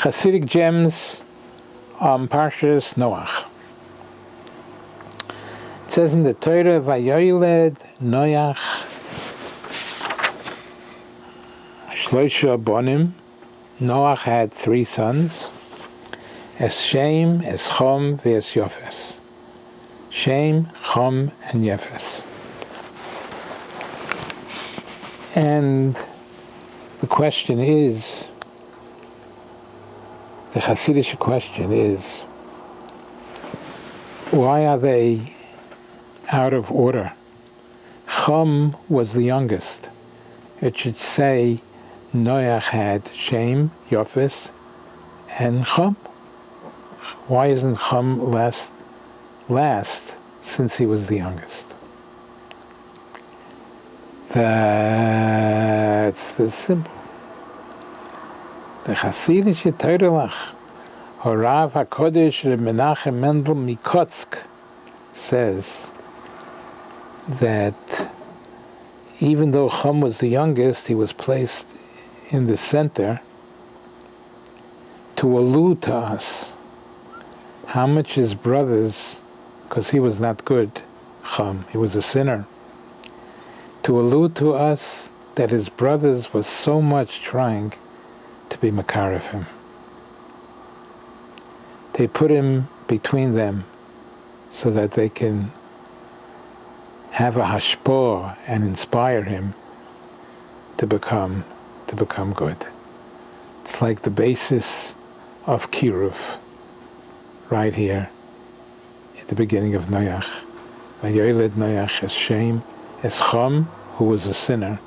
Chassidic gems on Parshas Noach. It says in the Torah, Vayoyled Noach Shloisha Bonim. Noach had 3 sons, Es Shem, Es Chom, Ves Yofes. Shem, Chom, and Yefes. And the question is, the Chassidic question is, why are they out of order? Chom was the youngest. It should say Noach had Shem, Yofes, and Chom. Why isn't Chom last since he was the youngest? That's the simple. The Chassidic Torah Horav HaKodesh Reb Menachem Mendel Mikotsk says that even though Chom was the youngest, he was placed in the center to allude to us how much his brothers, because he was not good, Chom, he was a sinner, to allude to us that his brothers were so much trying to be Makarif him. They put him between them so that they can have a hashpor and inspire him to become good. It's like the basis of Kiruv right here at the beginning of Noach. Vayoyled Noach Es Shem, Es Chom, who was a sinner,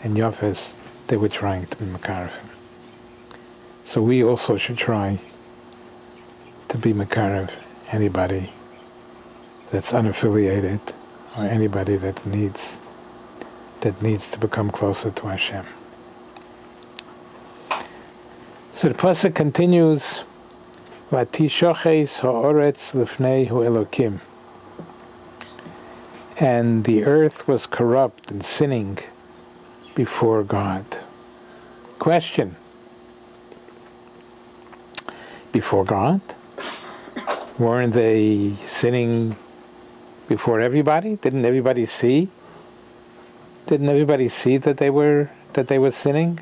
and Yofes, they were trying to be Makarif him. So we also should try to be Makarif anybody that's unaffiliated or anybody that needs to become closer to Hashem. So the pasuk continues, Vatishoches ha'oretz lifnei hu Elokim. And the earth was corrupt and sinning before God. Question. Before God? Weren't they sinning before everybody? Didn't everybody see? Didn't everybody see that they were sinning?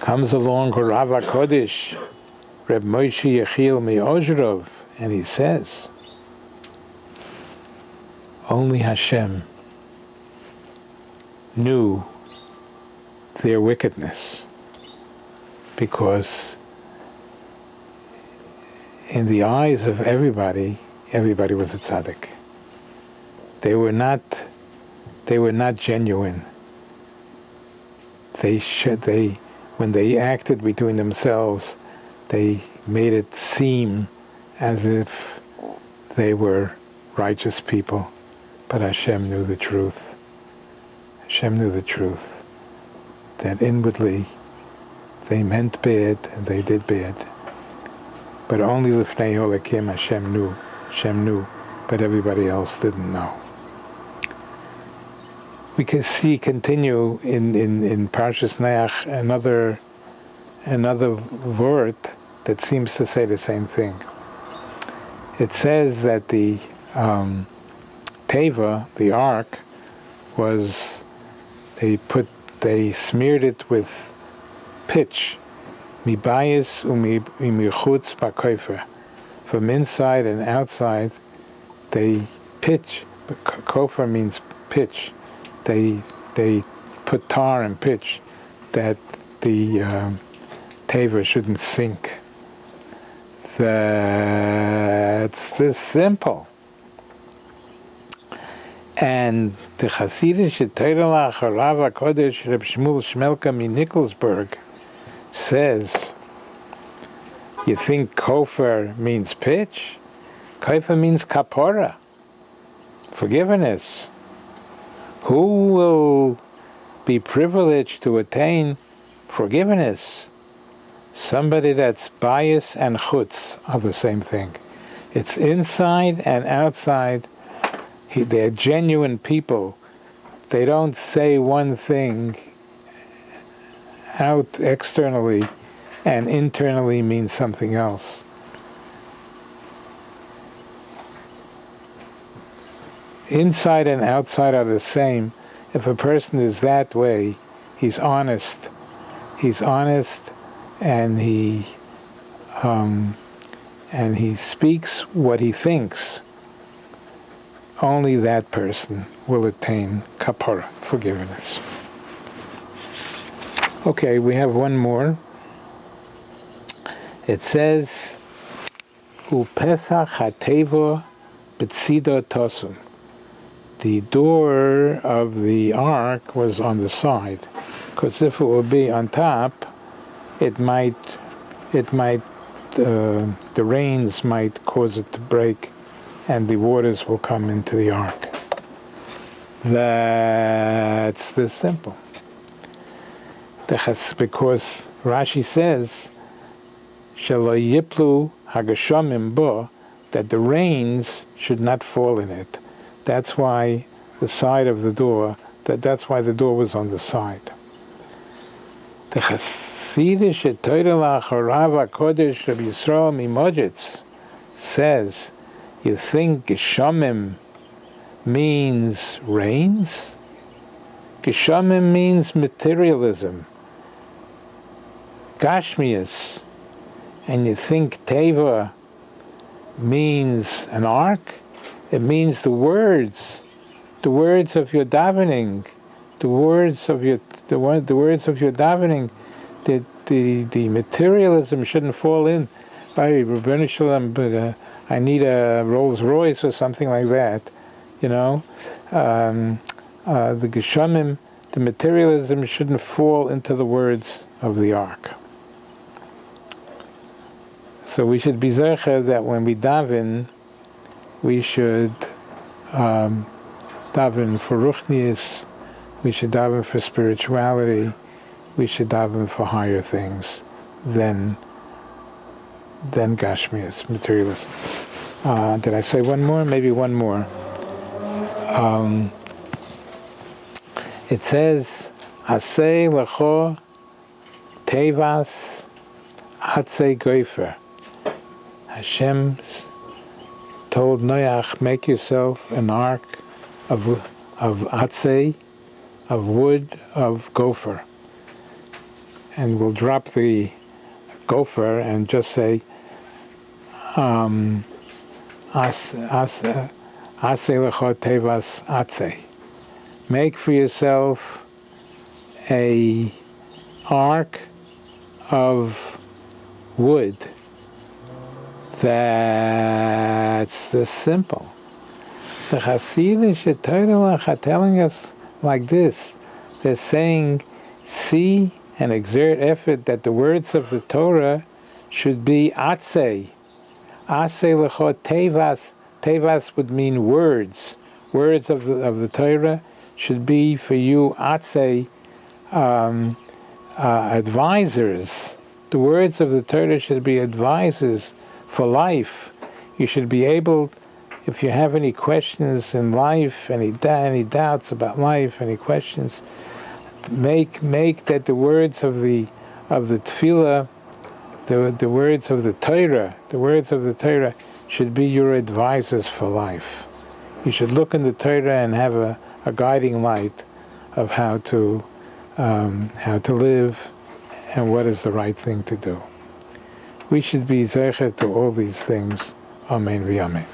Comes along Rav HaKodesh, Reb Moshe Yechiel Me'ozhrov, and he says, only Hashem knew their wickedness, because in the eyes of everybody was a tzaddik. They were not genuine. When they acted between themselves, they made it seem as if they were righteous people. But Hashem knew the truth. Hashem knew the truth, that inwardly they meant bad and they did bad. But only Lifnei Elokim Hashem knew. Hashem knew, but everybody else didn't know. We can see continue in Parshas Noach another word that seems to say the same thing. It says that the Teva, the ark, was they smeared it with pitch, mibayis umichutz bakofer. From inside and outside, they pitch. Kofer means pitch. They put tar and pitch that the Teva shouldn't sink. That's this simple. And the Chassidic Torah Rav HaKodesh Reb Shmuel Shmelka Nikolsburg says, you think Kofer means pitch? Kofer means kapora, forgiveness. Who will be privileged to attain forgiveness? Somebody that's bias and chutz are the same thing. It's inside and outside. They're genuine people. They don't say one thing out externally and internally means something else. Inside and outside are the same. If a person is that way, he's honest. He's honest, and he speaks what he thinks. Only that person will attain kapara, forgiveness. Okay, we have one more. It says, "Upesach hateva b'tzido tosum." The door of the ark was on the side, because if it would be on top, the rains might cause it to break, and the waters will come into the ark. That's this simple. Because Rashi says, "Shelo yiplu hagashamim bo," that the rains should not fall in it. That's why the side of the door, that's why the door was on the side. The Chassidic Torah Lacharav HaKodesh of Yisrael Mimojitz says, you think Geshamim means rains? Geshamim means materialism, Gashmias, and you think Teva means an ark? It means the words of your davening, the words of your davening. The materialism shouldn't fall in. By Rebbeinu Shalom, I need a Rolls Royce or something like that. The Geshamim, the materialism shouldn't fall into the words of the ark. So we should be zecher that when we daven, we should daven for ruchnius, we should daven for spirituality, we should daven for higher things than gashmias, materialism. Did I say one more? Maybe one more. It says, "Asei lecho tevas atzei gofer." Hashem told Noach, make yourself an ark of atzei, of wood, of gopher. And we'll drop the gopher and just say, asei lecho tevas atzei. Make for yourself a ark of wood. That's the simple. The Chassidic Torah are telling us like this. They're saying, see and exert effort that the words of the Torah should be atzei. Atzei lecho tevas. Tevas would mean words. Words of the Torah should be for you atzei, advisors. The words of the Torah should be advisors for life. You should be able, if you have any questions in life, any doubts about life, any questions, make that the words of the tefillah, the words of the Torah should be your advisors for life. You should look in the Torah and have a guiding light of how to live and what is the right thing to do. We should be zeichet to all these things. Amen v'amen.